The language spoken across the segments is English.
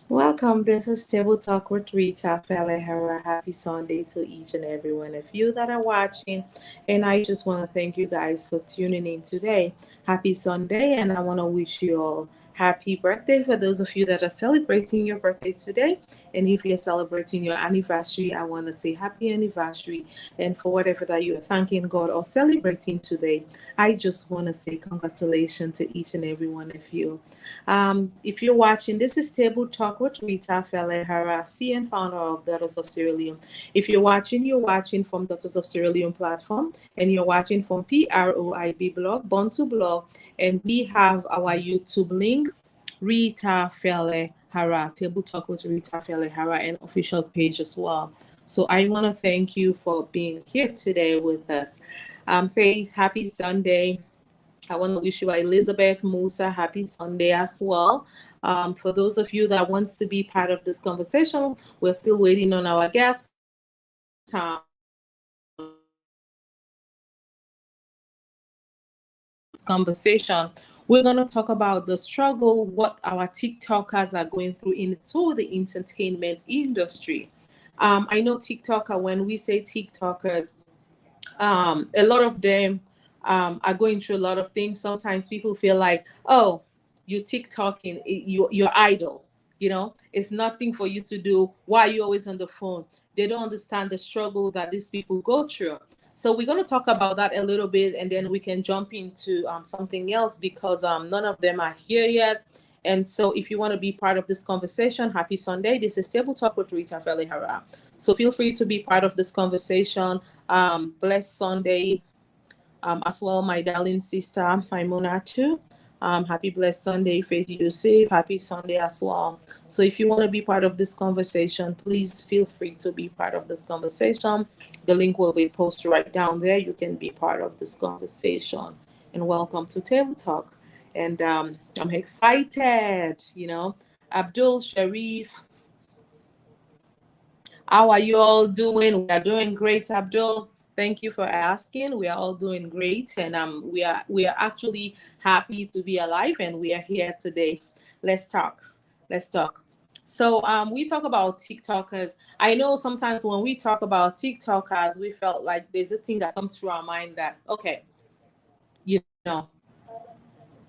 Welcome. This is Table Talk with Rita Felehera. Happy Sunday to each and every one of you that are watching. And I just want to thank you guys for tuning in today. Happy Sunday, and I want to wish you all happy birthday for those of you that are celebrating your birthday today. And if you're celebrating your anniversary, I want to say happy anniversary. And for whatever that you are thanking God or celebrating today, I just want to say congratulations to each and every one of you. If you're watching, this is Table Talk with Rita Felehara, CEO and founder of Daughters of Sierra Leone. If you're watching from Daughters of Sierra Leone platform, and you're watching from PROIB blog, Born to Blog, and we have our YouTube link, Rita Felehara, Table Talk with Rita Felehara, and official page as well. So I want to thank you for being here today with us. Faith, happy Sunday. I want to wish you Elizabeth Musa happy Sunday as well. For those of you that wants to be part of this conversation, we're still waiting on our guest. Conversation. We're going to talk about the struggle, what our TikTokers are going through into the entertainment industry. I know TikToker, when we say TikTokers, a lot of them are going through a lot of things. Sometimes people feel like, oh, you TikToking, you're idle. It's nothing for you to do. Why are you always on the phone? They don't understand the struggle that these people go through. So we're going to talk about that a little bit, and then we can jump into something else because none of them are here yet. And so if you want to be part of this conversation, happy Sunday. This is Table Talk with Rita Felihara. So feel free to be part of this conversation. Blessed Sunday as well, my darling sister, my Mona too. Happy blessed Sunday, Faith Yusuf. Happy Sunday as well. So if you want to be part of this conversation, please feel free to be part of this conversation. The link will be posted right down there. You can be part of this conversation. And welcome to Table Talk. And I'm excited, Abdul Sharif, how are you all doing? We are doing great, Abdul. Thank you for asking. We are all doing great, and we are actually happy to be alive, and we are here today. Let's talk. Let's talk. So we talk about TikTokers. I know sometimes when we talk about TikTokers, we felt like there's a thing that comes through our mind that okay, you know,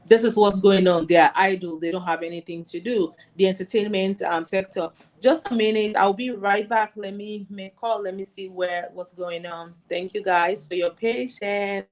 this is what's going on. They are idle. They don't have anything to do. The entertainment sector. Just a minute. I'll be right back. Let me make call. Let me see what's going on. Thank you guys for your patience.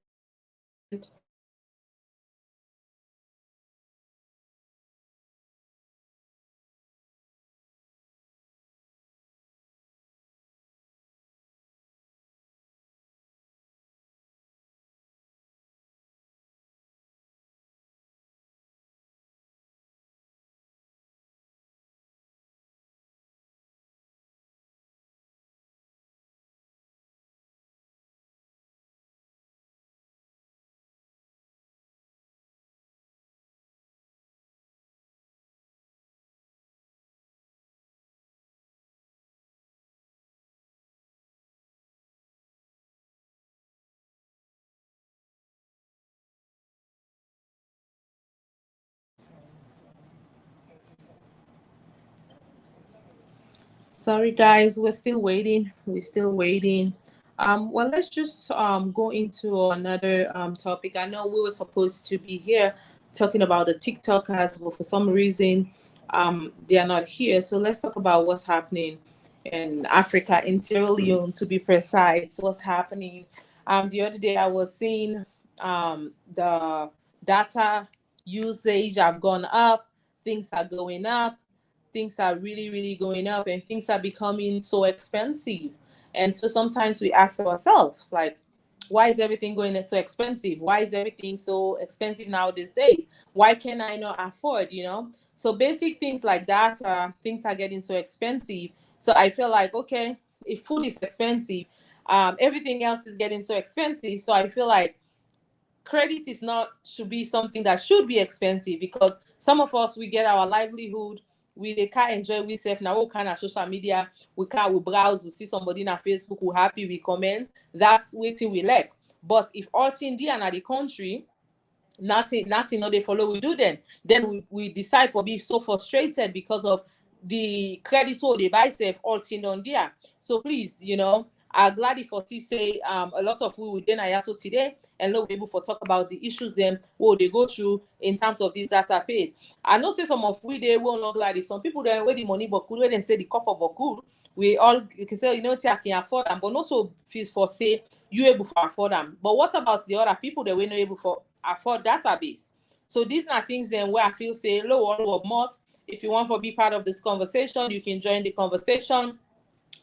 Sorry, guys, we're still waiting. We're still waiting. Well, let's just go into another topic. I know we were supposed to be here talking about the TikTokers, but for some reason, they are not here. So let's talk about what's happening in Africa, in Sierra Leone, to be precise. What's happening? The other day, I was seeing the data usage have gone up. Things are going up. Things are really, really going up, and things are becoming so expensive. And so sometimes we ask ourselves, like, why is everything going so expensive? Why is everything so expensive now these days? Why can I not afford, So basic things like that, things are getting so expensive. So I feel like, okay, if food is expensive, everything else is getting so expensive. So I feel like credit is not should be something that should be expensive because some of us we get our livelihood, they can't enjoy we self now all kind of social media, we browse, we see somebody in our Facebook, we happy, we comment, that's waiting we like. But if all thing there na the country, nothing no they follow we do then we decide for be so frustrated because of the credit what they buy safe all thing on there. So please, I'm glad if you say a lot of we within IASO today and we're able to talk about the issues them what they go through in terms of this data page. I know say some of we they will not glad some people then where the money but could when say the cup of a cool. We all you can say I can afford them, but not so fees for say you able to afford them. But what about the other people that we're not able to afford database? So these are things then where I feel say low or more. If you want to be part of this conversation, you can join the conversation.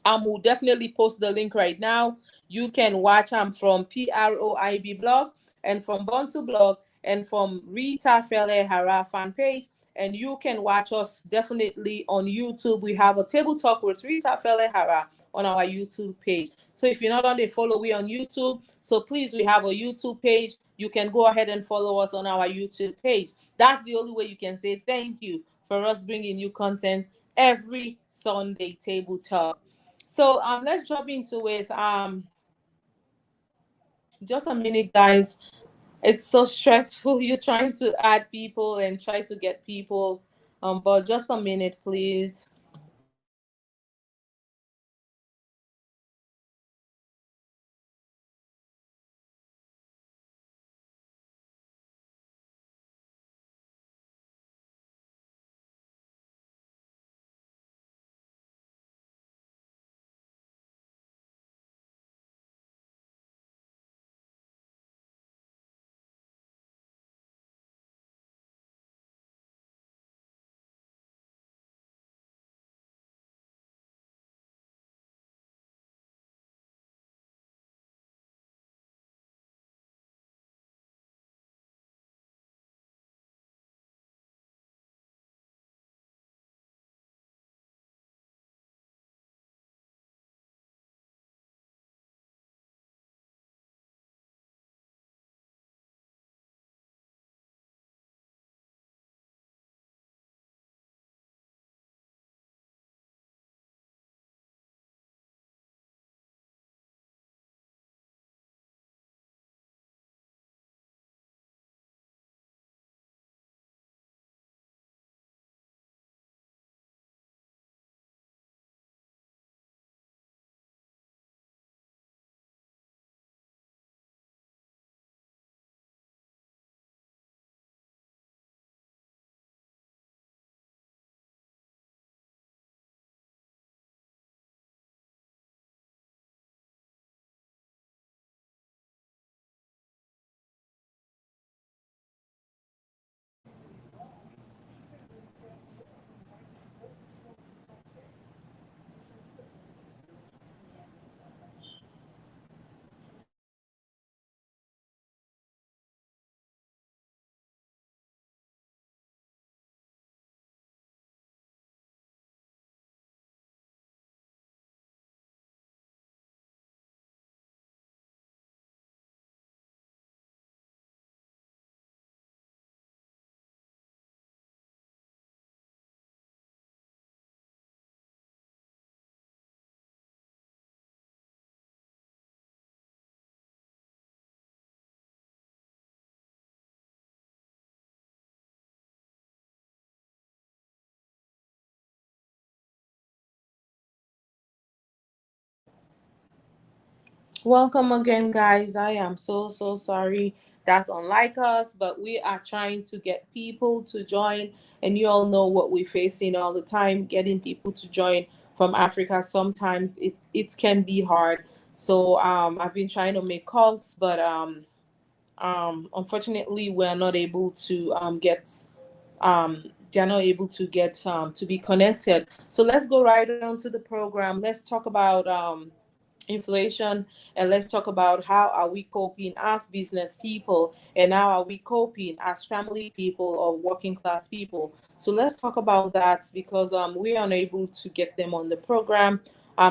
We'll definitely post the link right now. You can watch from PROIB blog and from Bontu blog and from Rita Fele Hara fan page. And you can watch us definitely on YouTube. We have a table talk with Rita Fele Hara on our YouTube page. So if you're not on the follow we on YouTube, so please we have a YouTube page. You can go ahead and follow us on our YouTube page. That's the only way you can say thank you for us bringing you content every Sunday table talk. So let's jump into it. Just a minute, guys. It's so stressful. You're trying to add people and try to get people. But just a minute, please. Welcome again, guys. I am so sorry. That's unlike us, but we are trying to get people to join, and you all know what we're facing all the time. Getting people to join from Africa sometimes it can be hard. So I've been trying to make calls, but unfortunately we're not able to get they're not able to get to be connected. So let's go right on to the program. Let's talk about inflation, and let's talk about how are we coping as business people and how are we coping as family people or working class people. So let's talk about that because we are unable to get them on the program.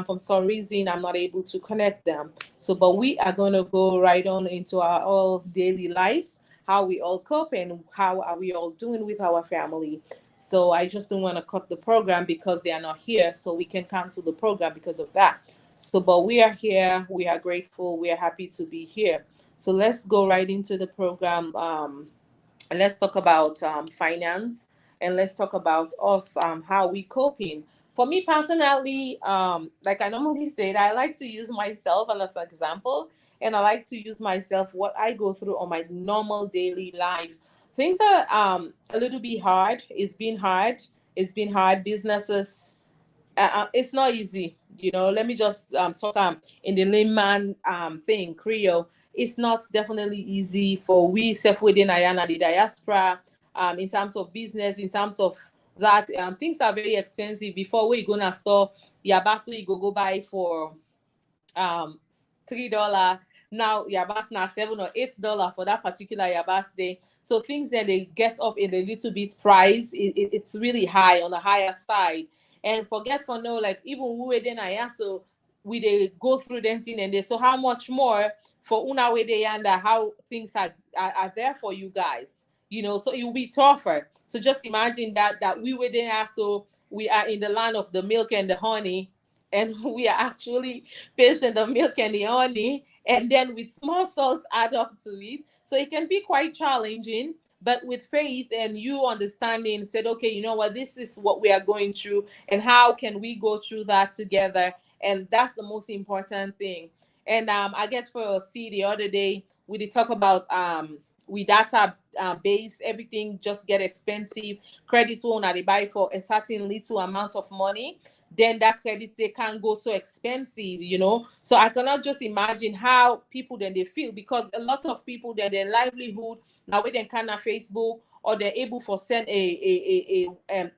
For some reason I'm not able to connect them. So but we are going to go right on into our all daily lives, how we all cope and how are we all doing with our family. So I just don't want to cut the program because they are not here, so we can cancel the program because of that. So, but we are here. We are grateful. We are happy to be here. So let's go right into the program. And let's talk about finance and let's talk about us, how we coping. For me personally, like I normally say, I like to use myself as an example, and I like to use myself what I go through on my normal daily life. Things are a little bit hard. It's been hard. It's been hard. Businesses, it's not easy. Let me just talk in the layman thing, Creole. It's not definitely easy for we self within Ayana, the diaspora, in terms of business, in terms of that things are very expensive. Before we go to store, yeah, that's where you go buy for um $3. Now yabas now $7 or $8 for that particular yabas day. So things that they get up in a little bit price, it's really high on the higher side. And forget for no, like even we then I so we they go through them thing and they, so how much more for una way they and how things are there for you guys. So it will be tougher. So just imagine that we were there, so we are in the land of the milk and the honey, and we are actually facing the milk and the honey, and then with small salts add up to it. So it can be quite challenging, but with faith and you understanding, said, okay, you know what, this is what we are going through, and how can we go through that together? And that's the most important thing. And I get for see the other day we did talk about we data base, everything just get expensive. Credit one they buy for a certain little amount of money, then that credit they can't go so expensive. So I cannot just imagine how people then they feel, because a lot of people then their livelihood now with them kind of Facebook, or they're able for send a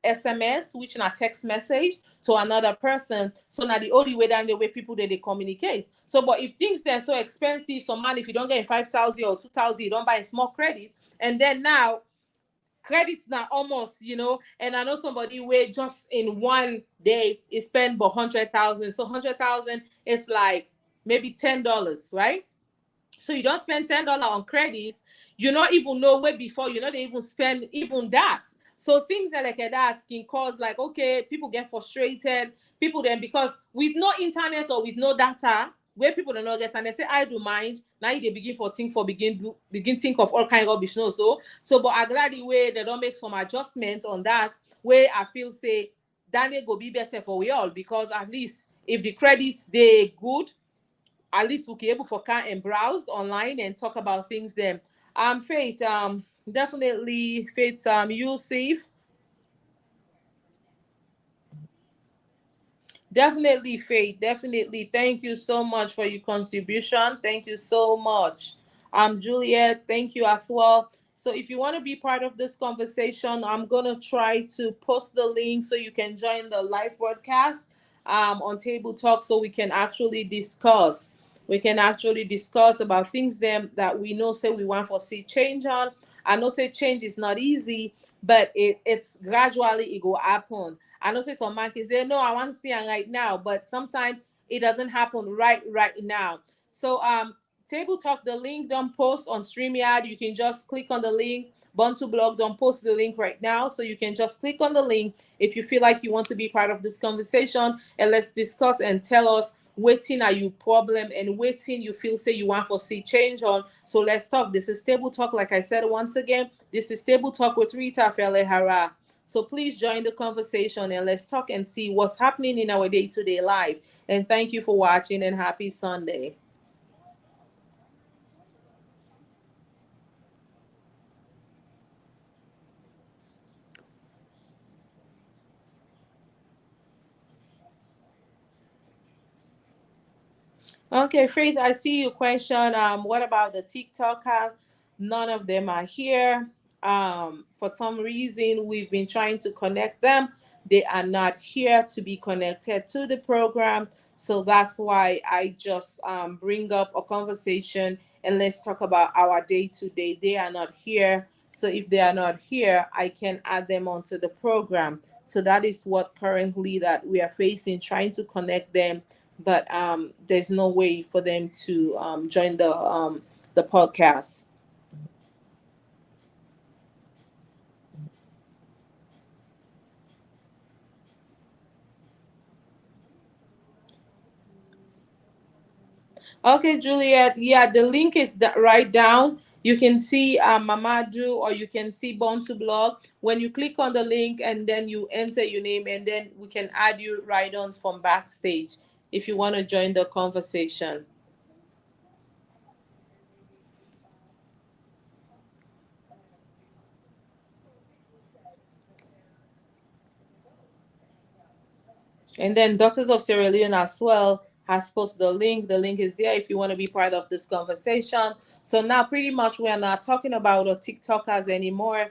SMS, which na text message to another person. So now the only way than the way people that they communicate. So but if things they're so expensive, so man, if you don't get 5,000 or 2,000, you don't buy a small credit. And then now credits now almost. And I know somebody where just in one day he spent about 100,000. So 100,000 is like maybe $10, right? So you don't spend $10 on credit, you not even know where before, they even spend even that. So things like that can cause, like, okay, people get frustrated. People then, because with no internet or with no data, where people don't know get, and they say I do mind. Now they begin for think for begin think of all kind of rubbish. No, so but I glad the way they don't make some adjustments on that, where I feel say that they go be better for we all, because at least if the credits they good, at least we'll be able for can and browse online and talk about things then. Faith, definitely Faith, you safe. Definitely, Faith. Definitely. Thank you so much for your contribution. Thank you so much. Juliet, thank you as well. So if you want to be part of this conversation, I'm gonna try to post the link so you can join the live broadcast on Table Talk, so we can actually discuss. We can actually discuss about things them that we know say we want for see change on. I know say change is not easy, but it's gradually it go happen. I know say some man can say, no, I want to see it right now, but sometimes it doesn't happen right now. So Table Talk, the link don't post on StreamYard. You can just click on the link. Bantu blog don't post the link right now. So you can just click on the link if you feel like you want to be part of this conversation, and let's discuss and tell us waiting are you problem and waiting you feel say you want for see change on. So let's talk. This is Table Talk. Like I said once again, this is Table Talk with Rita Felehara. So please join the conversation and let's talk and see what's happening in our day-to-day life. And thank you for watching, and happy Sunday. Okay, Faith, I see your question. What about the TikTokers? None of them are here. For some reason, we've been trying to connect them. They are not here to be connected to the program. So that's why I just bring up a conversation and let's talk about our day to day. They are not here. So if they are not here, I can add them onto the program. So that is what currently that we are facing, trying to connect them, but there's no way for them to join the podcast. Okay, Juliet. Yeah, the link is right down. You can see Mamadu, or you can see Born to Blog. When you click on the link and then you enter your name, and then we can add you right on from backstage if you want to join the conversation. And then Daughters of Sierra Leone as well has posted the link. The link is there if you want to be part of this conversation. So now pretty much we are not talking about the TikTokers anymore,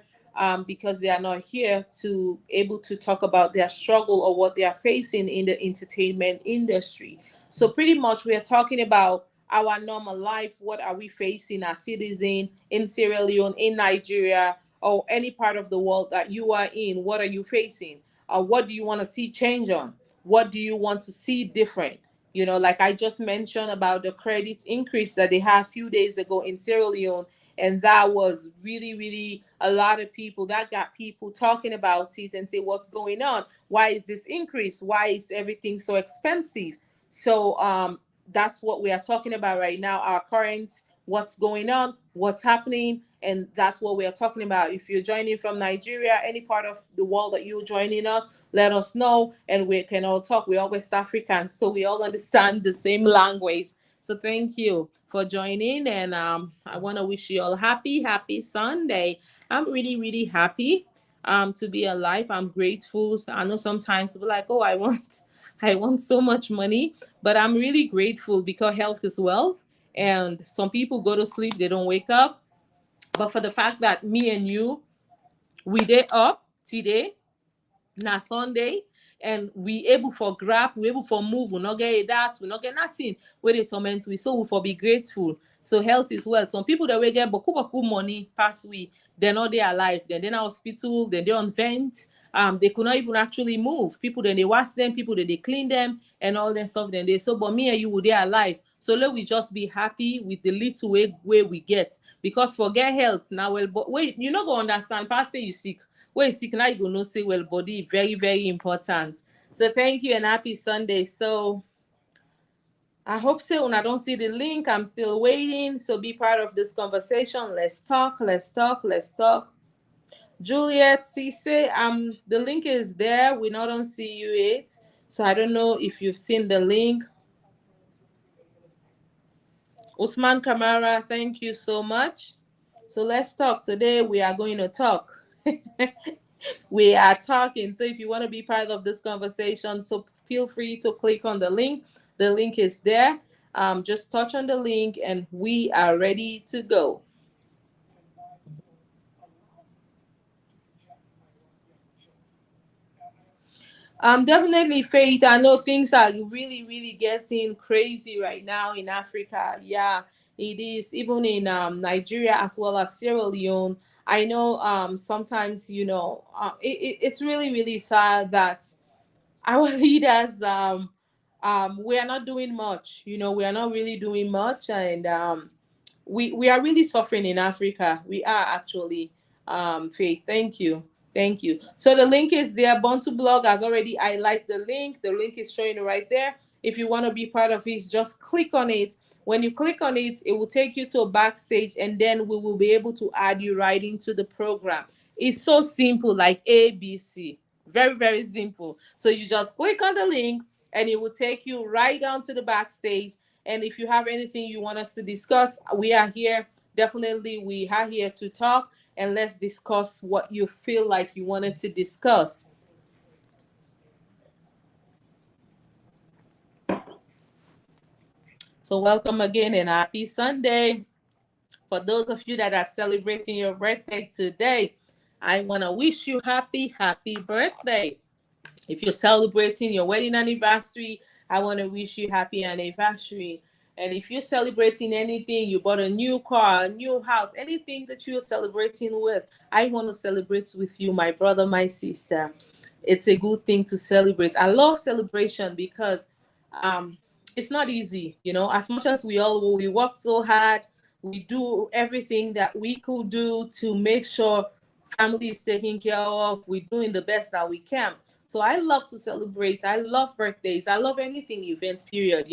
because they are not here to able to talk about their struggle or what they are facing in the entertainment industry. So pretty much we are talking about our normal life. What are we facing as citizens in Sierra Leone, in Nigeria, or any part of the world that you are in? What are you facing? What do you want to see change on? What do you want to see different? You know, like I just mentioned about the credit increase that they had a few days ago in Sierra Leone, and that was really, really a lot of people that got people talking about it and say, what's going on? Why is this increase? Why is everything so expensive? So that's what we are talking about right now, our currents, what's going on, what's happening, and that's what we are talking about. If you're joining from Nigeria, any part of the world that you're joining us, let us know, and we can all talk. We're all West Africans, so we all understand the same language. So thank you for joining, and I want to wish you all happy Sunday. I'm really, really happy to be alive. I'm grateful. I know sometimes people are like, oh, I want so much money, but I'm really grateful because health is wealth. And some people go to sleep, they don't wake up. But for the fact that me and you, we day up today, na Sunday, and we able for grab, we able for move, we not get that, we not get nothing where they torment we, so we for be grateful. So health is wealth. Some people that will get boku money pass we, they're not there alive, then they're in hospital, then they're on vent, they could not even actually move. People then they wash them, people then they clean them and all that stuff, then they so, but me and you were there alive. So let we just be happy with the little way we get, because forget health now. Well, but wait, you not go understand, pastor, you sick. Wait, sick now, you go no say, well, body very, very important. So thank you and happy Sunday. So I hope so. When I don't see the link, I'm still waiting. So be part of this conversation. Let's talk, let's talk, let's talk. Juliet Cisse, the link is there. We not don't see you yet. So I don't know if you've seen the link. Usman Kamara, thank you so much. So let's talk. Today we are going to talk. We are talking. So if you want to be part of this conversation, so feel free to click on the link. The link is there. Just touch on the link and we are ready to go. Definitely, Faith. I know things are really, really getting crazy right now in Africa. Yeah, it is. Even in Nigeria as well as Sierra Leone. I know sometimes, it's really, really sad that our leaders, we are not doing much. We are not really doing much, and we are really suffering in Africa. We are actually. Faith, thank you. So the link is there. Bontu blog has already highlighted the link. The link is showing right there. If you want to be part of it, just click on it. When you click on it, it will take you to a backstage, and then we will be able to add you right into the program. It's so simple, like ABC. Very, very simple. So you just click on the link, and it will take you right down to the backstage. And if you have anything you want us to discuss, we are here. Definitely, we are here to talk, and let's discuss what you feel like you wanted to discuss. So welcome again and happy Sunday. For those of you that are celebrating your birthday today, I want to wish you happy birthday. If you're celebrating your wedding anniversary, I want to wish you happy anniversary. And if you're celebrating anything, you bought a new car, a new house, anything that you're celebrating with, I want to celebrate with you, my brother, my sister. It's a good thing to celebrate. I love celebration because um, it's not easy, as much as we work so hard, we do everything that we could do to make sure family is taken care of. We're doing the best that we can. So I love to celebrate. I love birthdays. I love anything events, period.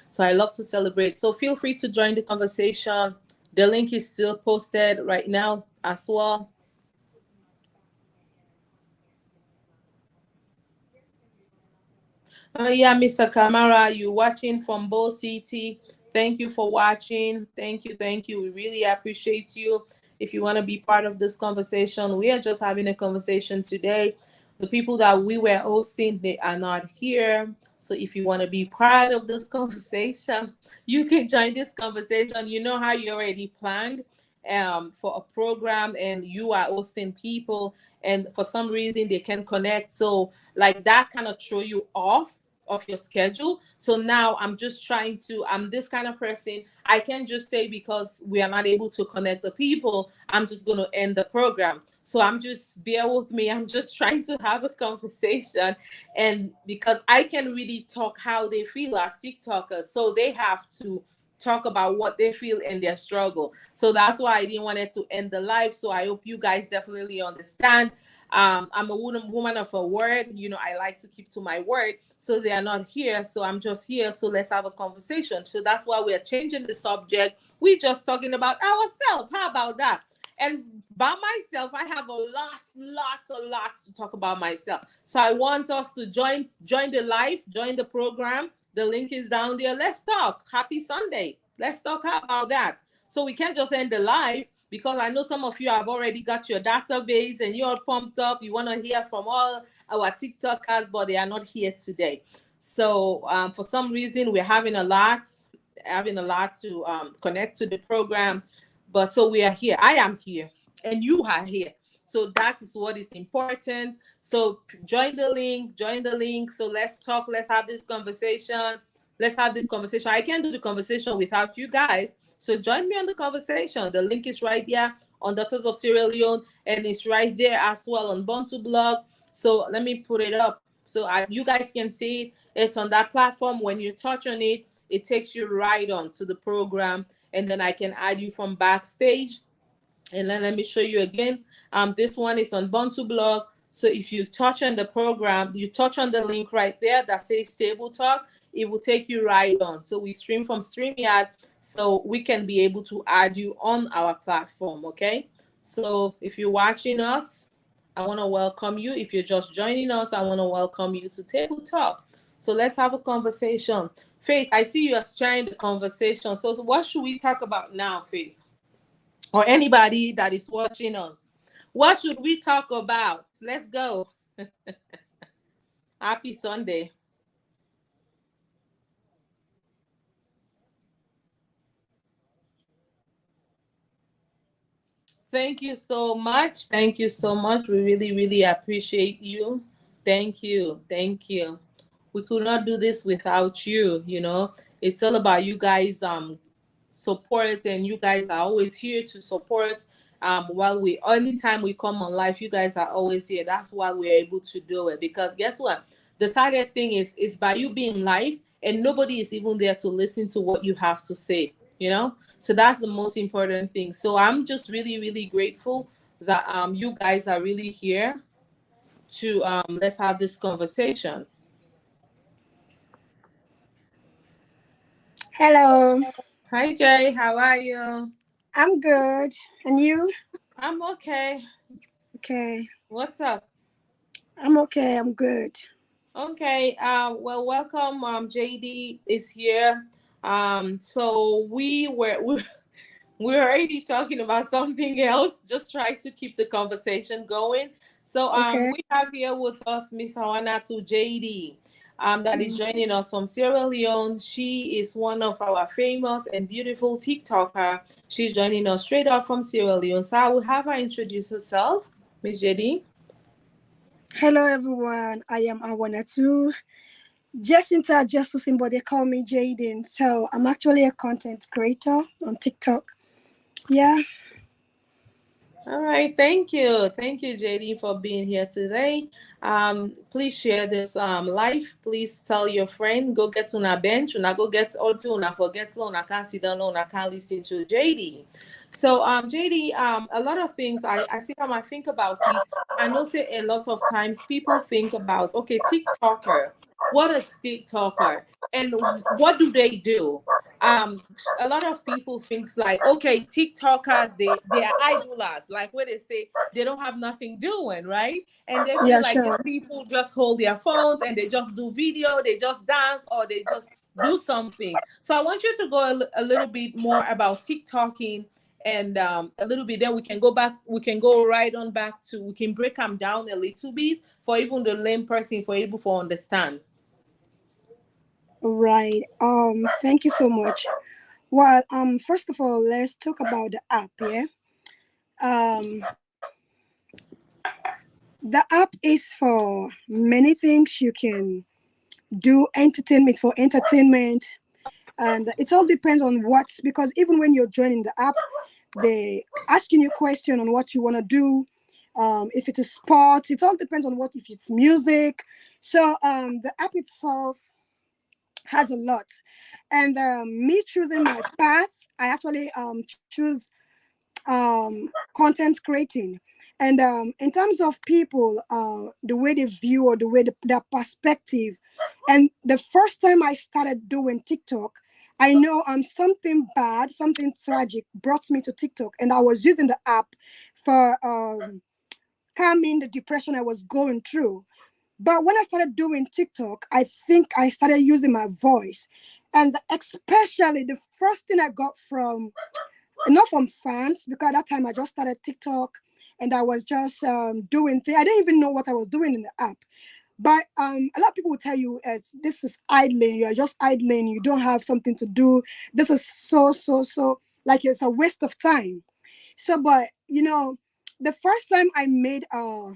So I love to celebrate. So feel free to join the conversation. The link is still posted right now as well. Yeah, Mr. Kamara, you watching from Bo City. Thank you for watching. Thank you, thank you. We really appreciate you. If you want to be part of this conversation, we are just having a conversation today. The people that we were hosting, they are not here. So if you want to be part of this conversation, you can join this conversation. You know how you already planned for a program and you are hosting people and for some reason they can connect. So like that kind of throw you off of your schedule. So now I'm this kind of person. I can't just say because we are not able to connect the people, I'm just going to end the program. So I'm just, bear with me. I'm just trying to have a conversation. And because I can really talk how they feel as TikTokers. So they have to talk about what they feel and their struggle. So that's why I didn't want it to end the live. So I hope you guys definitely understand. I'm a woman of a word. You know, I like to keep to my word. So they are not here. So I'm just here. So let's have a conversation. So that's why we are changing the subject. We're just talking about ourselves. How about that? And by myself, I have a lot to talk about myself. So I want us to join the live, join the program. The link is down there. Let's talk. Happy Sunday. Let's talk about that. So we can't just end the live because I know some of you have already got your database and you're pumped up. You want to hear from all our TikTokers, but they are not here today. So for some reason, we're having a lot to connect to the program. But so we are here. I am here, and you are here. So that is what is important. So join the link. Join the link. So let's talk. Let's have this conversation. Let's have the conversation. I can't do the conversation without you guys. So join me on the conversation. The link is right there on Daughters of Sierra Leone, and it's right there as well on Bantu blog. So let me put it up so you guys can see it. It's on that platform. When you touch on it, it takes you right on to the program, and then I can add you from backstage. And then let me show you again. This one is on Bantu blog. So if you touch on the program, you touch on the link right there that says Table Talk, it will take you right on. So we stream from StreamYard, so we can be able to add you on our platform. Okay. So if you're watching us, I want to welcome you. If you're just joining us, I want to welcome you to Table Talk. So let's have a conversation. Faith, I see you are trying the conversation. So what should we talk about now, Faith? Or anybody that is watching us. What should we talk about? Let's go. Happy Sunday. Thank you so much. Thank you so much. We really, really appreciate you. Thank you. Thank you. We could not do this without you, you know. It's all about you guys support, and you guys are always here to support. While we anytime we come on live, you guys are always here. That's why we're able to do it. Because guess what? The saddest thing is by you being live and nobody is even there to listen to what you have to say, you know. So that's the most important thing. So I'm just really, really grateful that you guys are really here to let's have this conversation. Hello, Hi Jay, how are you? I'm good. And you? I'm okay. Okay, What's up? I'm okay. I'm good. Okay. Well, welcome. JD is here. So we're already talking about something else. Just try to keep the conversation going. So Okay. we have here with us Miss Hawanatu JD. That is Mm. joining us from Sierra Leone. She is one of our famous and beautiful TikToker. She's joining us straight up from Sierra Leone. So I will have her introduce herself, Miss JD. Hello, everyone. I am Awanatu. Jacinta Jesusin, but they call me Jaden. So I'm actually a content creator on TikTok. Yeah. All right, thank you, JD, for being here today. Please share this live. Please tell your friend. Go get on a bench. Una go get all to una forget una can't sit down. Una can't listen to JD. So JD, a lot of things I see how I think about it. I know say a lot of times people think about okay TikToker. What is TikToker and what do they do? a lot of people thinks like, okay, TikTokers, they are idlers, like where they say they don't have nothing doing, right? And they feel Yeah, like these sure. people just hold their phones and they just do video, they just dance, or they just do something. So I want you to go a little bit more about TikToking, and a little bit, then we can go back, we can go right on back to, we can break them down a little bit for even the lame person for able to understand. Right. Thank you so much. Well, first of all, let's talk about the app, yeah? Um, the app is for many things. You can do entertainment for entertainment, and it all depends on what's, because even when you're joining the app, they asking you question on what you want to do. If it is sports, it all depends on what, if it's music. So the app itself has a lot. And me choosing my path, I actually choose content creating. And in terms of people, the way they view, or the way their perspective. And the first time I started doing TikTok, I know something bad, something tragic brought me to TikTok, and I was using the app for calming the depression I was going through. But when I started doing TikTok, I think I started using my voice. And especially the first thing I got from, not from fans, because at that time I just started TikTok and I was just doing things. I didn't even know what I was doing in the app. But a lot of people will tell you, as this is idling, you're just idling, you don't have something to do. This is so, like it's a waste of time. So, but the first time I made a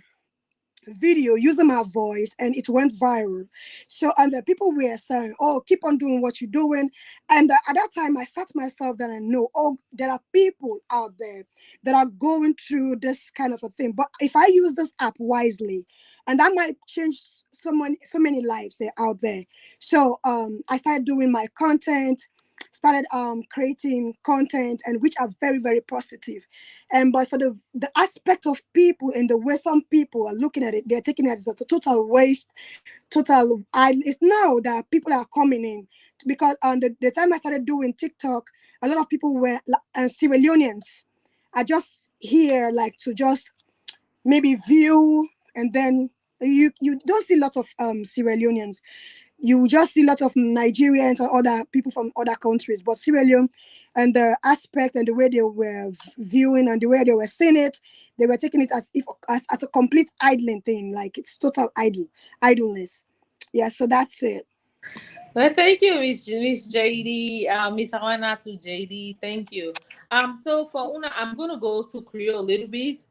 video using my voice and it went viral. So, and the people were saying, oh, keep on doing what you're doing. And at that time I sat myself that I know, oh, there are people out there that are going through this kind of a thing, but if I use this app wisely, and that might change so many lives out there. So I started doing my content, started creating content, and which are very, very positive. And but for the aspect of people and the way some people are looking at it, they're taking it as a total waste, total. It's now that people are coming in, because the time I started doing TikTok, a lot of people were Sierra Leoneans. I just here like to just maybe view, and then you don't see a lot of Sierra Leoneans. You just see a lot of Nigerians or other people from other countries. But Sierra Leone, and the aspect and the way they were viewing and the way they were seeing it, they were taking it as if as a complete idling thing, like it's total idleness. Yeah, so that's it. Well, thank you, Miss JD, Miss Hawana to JD. Thank you. So for Una, I'm gonna go to Creole a little bit.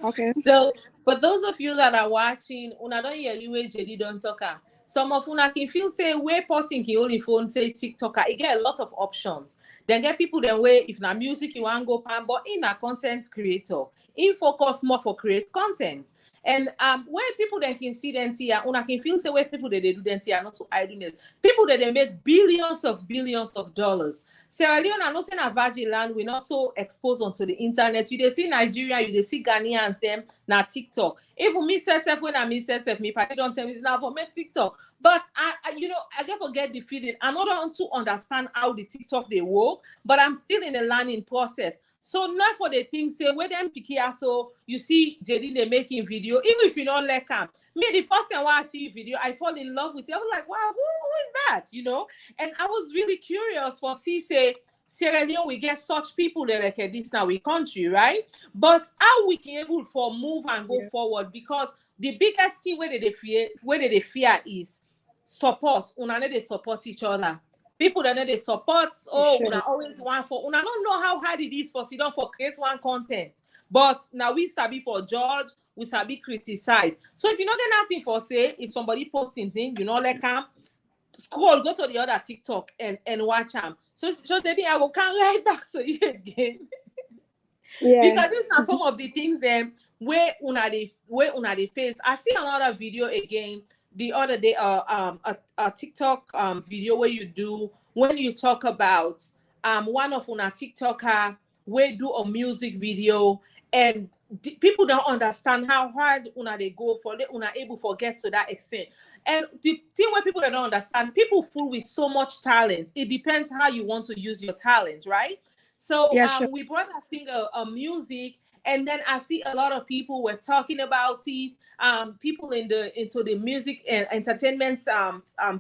Okay. So for those of you that are watching, Una don't hear you where JD don't talk. Some of Una can feel say where person can only phone say TikToker. You get a lot of options. Then get people then where if na music you want go pan, but in a content creator, in focus more for create content. And where people then can see them here, una can feel say where people that they do them here, not to idleness. People that they make billions of dollars. Sierra Leone, I know saying a virgin land, we're not so exposed onto the internet. You they see Nigeria, you they see Ghanaians them now TikTok. Even me self when I miss self, me party don't tell me now for make TikTok. But I get forget the feeling. I not want to understand how the TikTok they work, but I'm still in the learning process. So now for the things say where them picky so you see JD they making video, even if you don't like them. Me, the first time when I see video, I fall in love with it. I was like, wow, who is that? And I was really curious for see say Sierra Leone, we get such people that like this now we country, right? But how we can able for move and go Yeah. forward, because the biggest thing where they fear is support. Una need they support each other. People that need they support, oh, Sure. una always want for una don't know how hard it is for sit down for create one content. But now we sabi for judge, we sabi criticize. So if you not get nothing for say, if somebody posting thing, you know like scroll, go to the other TikTok and watch them. So then I will come right back to you again. Yeah. Because these are some of the things then where una they face. I see another video again the other day, a TikTok video where you do when you talk about one of una TikToker where do a music video, and people don't understand how hard una they go for the una able for get to that extent. And the thing where people don't understand, people full with so much talent. It depends how you want to use your talent, right? So Yeah, sure. we brought that thing music, and then I see a lot of people were talking about it. People in the into the music and entertainment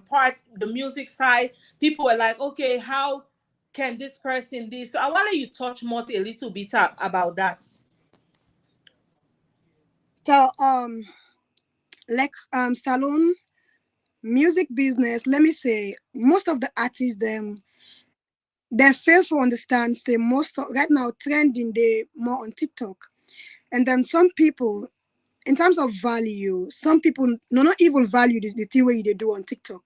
part, the music side, people were like, okay, how can this person this? So I want you touch more a little bit about that. So like salon music business, let me say most of the artists them they fail to understand say most of, right now trending they more on TikTok. And then some people in terms of value, some people no not even value the thing way they do on TikTok.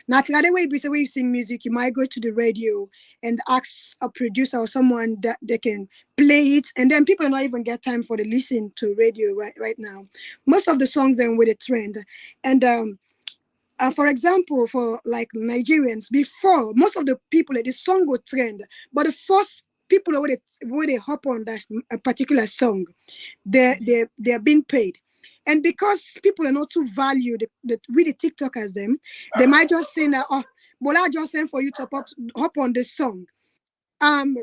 Now the way you say when you sing music, you might go to the radio and ask a producer or someone that they can play it, and then people not even get time for the listen to radio right now. Most of the songs then with a trend. And for example, for like Nigerians, before most of the people the song would trend, but the first people where they hop on that a particular song, they're being paid. And because people are not too value the with the TikTokers them, they might just say that, oh, well, I just send for you to hop on this song. Um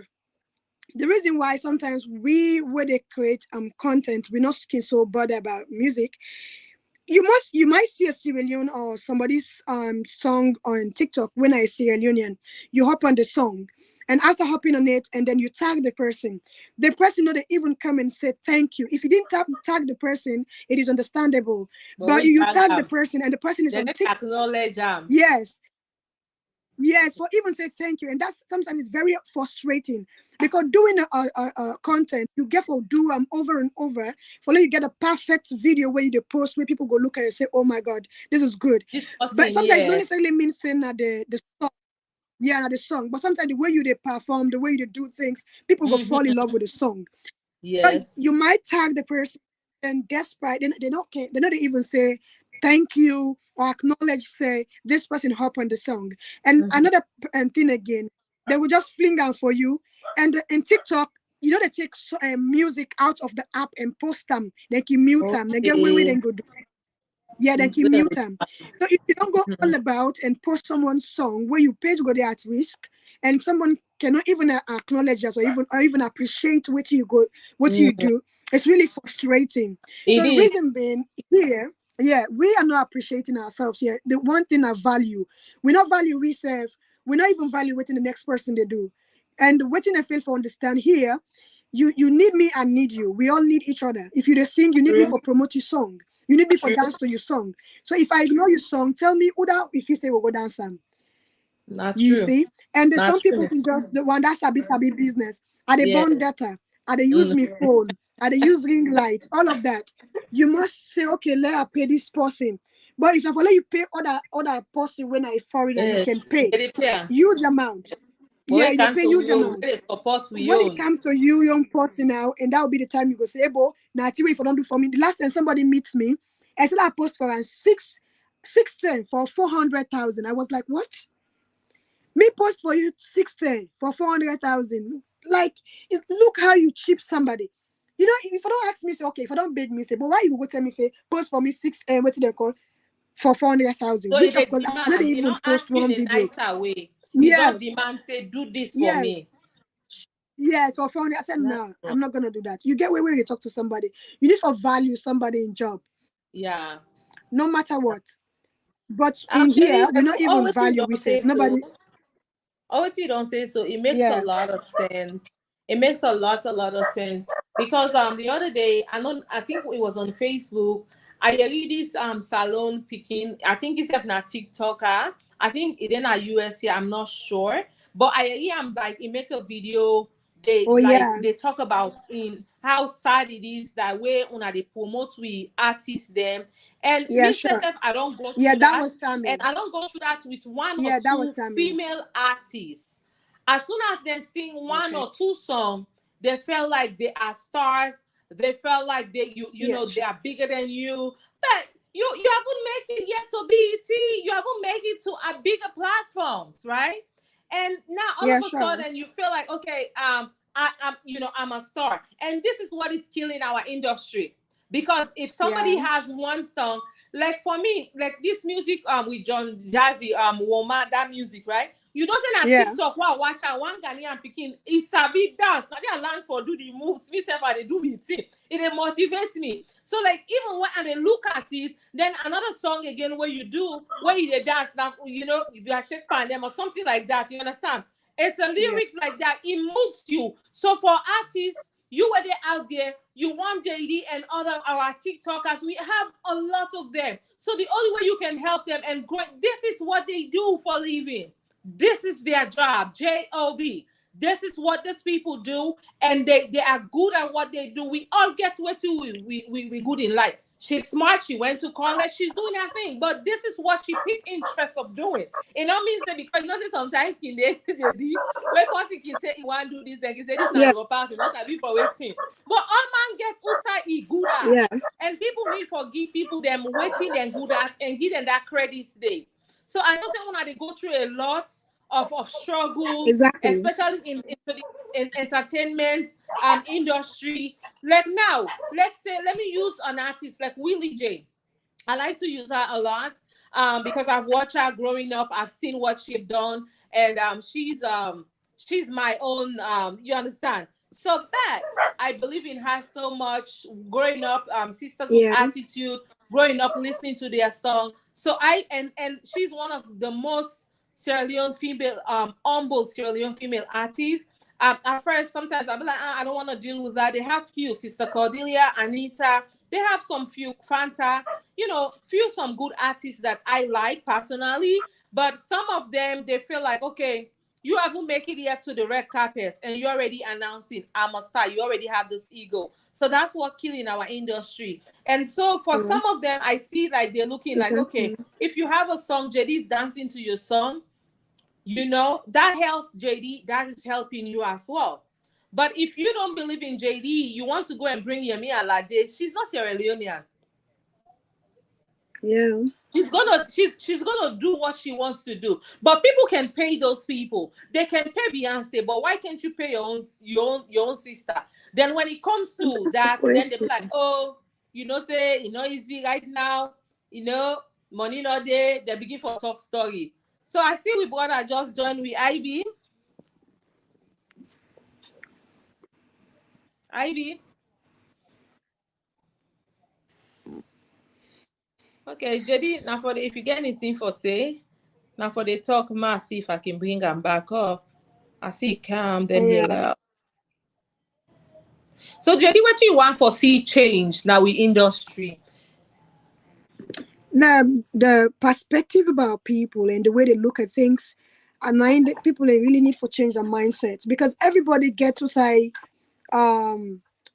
the reason why sometimes we where they create content, we're not so bothered about music. You might see a Sierra Leone or somebody's song on TikTok. When I Sierra Leonean, you hop on the song, and after hopping on it, and then you tag the person not even come and say thank you. If you didn't tag the person, it is understandable. But But when you tag tag the them, person, and the person is they on need to TikTok. acknowledge them. Yes, yes, for even say thank you, and that's sometimes it's very frustrating because doing a content you get for do over and over for like you get a perfect video where you post where people go look at it and say, oh my god, this is good. This But person, sometimes don't yeah. necessarily mean saying that the song, yeah, na the song, but sometimes the way you they perform, the way you do things, people go fall in Mm-hmm. love with the song. But Yes. you might tag the person, and despite they not care, they not even say thank you or acknowledge say this person hop on the song. And Mm-hmm. another thing again, they will just fling down for you. And in TikTok, they take music out of the app and post them. They can mute them. They get away, Okay. then go do. Yeah, they can Good. mute them. So if you don't go all about and post someone's song where you page go there at risk, and someone cannot even acknowledge us or even appreciate what you Mm. do, it's really frustrating. So It the is. reason being here, yeah, we are not appreciating ourselves here. The one thing I value, we not value we serve, we're not even evaluating the next person they do. And what I fail to understand here, you need me, I need you. We all need each other. If you just sing, you need me True. for promote your song. You need me for True. dance to your song. So if I ignore your song, tell me who that if you say we'll go dance some. Not You true. see? And there's Not some people true. can just the one that's sabi business. Are they Yes. born data? Are they use Mm. me phone? Are they use ring light? All of that. You must say, okay, let her pay this person. But if I let you pay other person when I foreigner, you Yes. can pay Very clear. huge amount. But Yeah, when it you comes pay to huge we own, amount. when they support we When it own. comes to you, young person now, and that will be the time you go say, Ebo, now see what if you don't do for me. The last time somebody meets me, I said I post for around 610 for 400,000. I was like, what? Me post for you 610 for 400,000. Like, look how you cheap somebody. If you don't ask me, say, okay, if I don't beg me, say, but why you go tell me, say, post for me what do they call for 400,000? So Which if of they course I didn't demand, you even don't post ask you one in a video. nicer way. You don't Yes, demand, say, do this for yes. me. Yes, for 400. I said, That's no, wrong. I'm not gonna do that. You get where you talk to somebody. You need to value somebody in job, Yeah. no matter what. But I'm in telling here, you, we not even always you value we don't say self. so. Nobody. What you don't say so, it makes a Yeah. lot of sense. It makes a lot of sense because the other day I think it was on Facebook. I read this salon picking. I think it's even a TikToker. I think it in a US here. I'm not sure, but I hear am like he make a video. Oh yeah. They talk about in how sad it is that way when they promote we artists them, and Yeah, me sure. myself I don't go Yeah, through that that, was and Sammy. I don't go through that with one or Yeah, that was two Sammy. female artists. As soon as they sing one Okay. or two songs, they felt like they are stars. They felt like you Yeah, know they sure. are bigger than you. But you haven't made it yet to BET. You haven't made it to a bigger platforms, right? And now all Yeah, of a sure. sudden you feel like okay, I'm a star. And this is what is killing our industry. Because if somebody Yeah. has one song, like for me, like this music with John Jazzy, Woma, that music, right? You don't say na Yeah. TikTok, wow, watch out, one Ghanaian picking, it's a big dance. Now they learn for do the moves, me self I they do me thing. It dey motivates me. So like even when I dey look at it, then another song again where you do, where you dey dance now, you are shake pan them or something like that. You understand? It's a Yeah. lyrics like that. It moves you. So for artists, you were there out there, you want JD and other our TikTokers. We have a lot of them. So the only way you can help them and grow, this is what they do for living. This is their job. JOB. This is what these people do, and they are good at what they do. We all get where to we good in life. She's smart, she went to college, she's doing her thing, but this is what she picked interest of doing. It not means that because say sometimes in the JD, where person can say he want to do this, then he say this now Yeah. your part, not be for waiting. But all man gets outside he good at. Yeah. And people need for give people them waiting and good at and give them that credit today. So I know say when they go through a lot of struggles, Exactly. especially into the entertainment industry. Like now, let's say, let me use an artist like Willie J. I like to use her a lot because I've watched her growing up. I've seen what she's done, and she's my own. You understand? So that I believe in her so much. Growing up, Sisters with Yeah. Attitude. Growing up, listening to their song. So and she's one of the most Sierra Leone female, humble Sierra Leone female artists. At first, sometimes I'll be like, I don't want to deal with that. They have few, Sister Cordelia, Anita. They have some few, Fanta, few some good artists that I like personally. But some of them, they feel like, okay, you haven't make it yet to the red carpet and you're already announcing I'm a star. You already have this ego. So that's what killing our industry. And so for Yeah. some of them, I see like they're looking like, okay, Exactly. if you have a song, JD's dancing to your song, that helps JD. That is helping you as well. But if you don't believe in JD, you want to go and bring Yemi Alade. She's not Sierra Leonean. Yeah. She's gonna do what she wants to do. But people can pay those people. They can pay Beyonce, but why can't you pay your own sister? Then when it comes to That's the that, then they be question. like, oh, say, easy right now, money not there, they begin for talk story. So I see we brother just joined with IB. IB. Okay, JD, now if you get anything for say, now for the talk, ma see if I can bring him back up. I see calm, then All he right. left. So JD, what do you want for see change now with industry? Now, the perspective about people and the way they look at things, and people they really need for change their mindsets because everybody get to say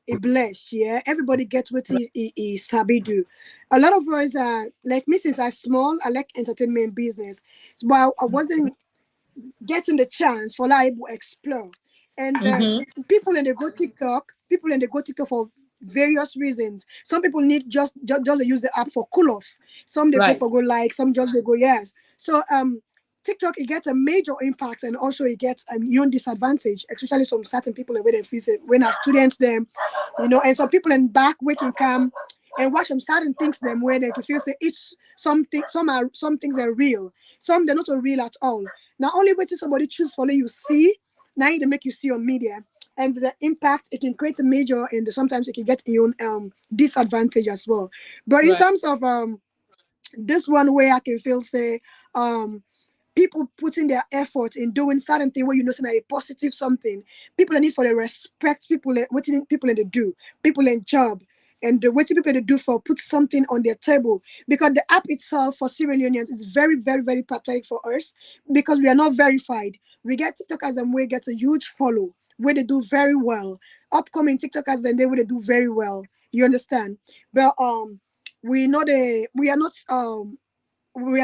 a bless, yeah. Everybody gets what he sabi do. A lot of us are like me since I small, I like entertainment business. So, but I wasn't getting the chance for like to explore. And Mm-hmm. people in the go TikTok for various reasons. Some people need just to use the app for cool off. Some they go Right. for go like, some just they go yes. So TikTok it gets a major impact and also it gets your own disadvantage, especially some certain people where they feel say, when our students them, and some people in back we can come and watch some certain things them where they can feel say it's something some things are real, some they're not so real at all. Now only waiting somebody choose for you see, now they make you see on media. And the impact it can create a major and sometimes it can get your own disadvantage as well. But in Right. terms of this one way I can feel say um people putting their effort in doing certain thing where say a positive something. People that need for the respect people what people in the do, people in job and the what people they do for put something on their table because the app itself for Sierra Leoneans is very, very, very pathetic for us because we are not verified. We get TikTokers and we get a huge follow where they do very well. Upcoming TikTokers then they would do very well. You understand? But we are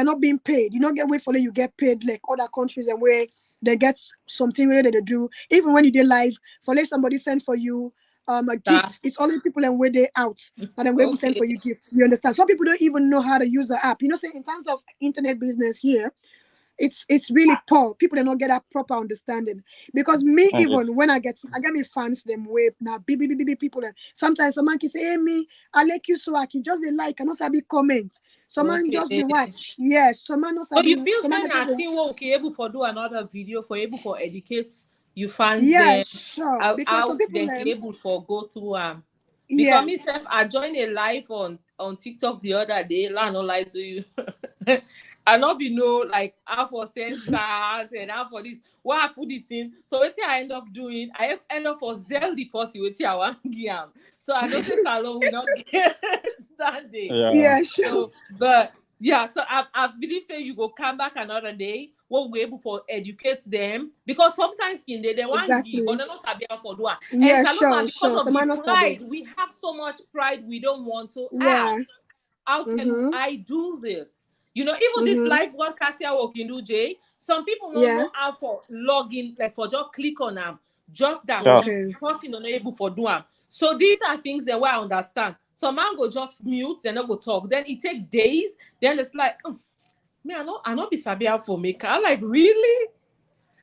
not being paid. You don't get wait for you get paid like other countries and where they get something where they do. Even when you do live, for like somebody send for you a That. gift, it's only people and where they out and then where we send Okay. for you gifts. You understand? Some people don't even know how to use the app. Say in terms of internet business here, it's really poor. People do not get that proper understanding. Because me, And it, even when I get me fans them way now BBBB people them. Sometimes someone can say, hey me, I like you so I can just dey like and also be comment. Someone just Okay. they watch. Yes, someone also So be you feel someone say they na people. thing wey okay able for do another video for able for educate you fans Yeah, them sure. Because how some people they able for go through because yes, myself I joined a live on TikTok the other day. I no lie to you. I not be know like how for send stars and how for this. What I put it in. So what I end up doing, I end up for Zell deposit with I want give. So I know say salon will not get that day. yeah. yeah, sure. So, but yeah, so I believe say you go come back another day when we able for educate them because sometimes in they want give but Exactly. they not sabi how for do am. And Yeah, Saloma sure, because sure. of the Someone else sabi. pride we have so much pride we don't want to Yeah. ask. How can Mm-hmm. I do this? You know, even this Mm-hmm. live broadcast here working do Jay. Some people don't Yeah. know how for login, like for just click on them. Just that Sure. some Okay. person are not able for do them. So these are things that I understand. Some man go just mute, then not go talk. Then it take days. Then it's like, me, I not be sabia for maker. I'm like, really?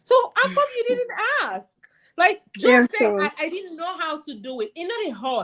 So how come you didn't ask? Like, Yeah, just say sure. I didn't know how to do it. It's not a hard.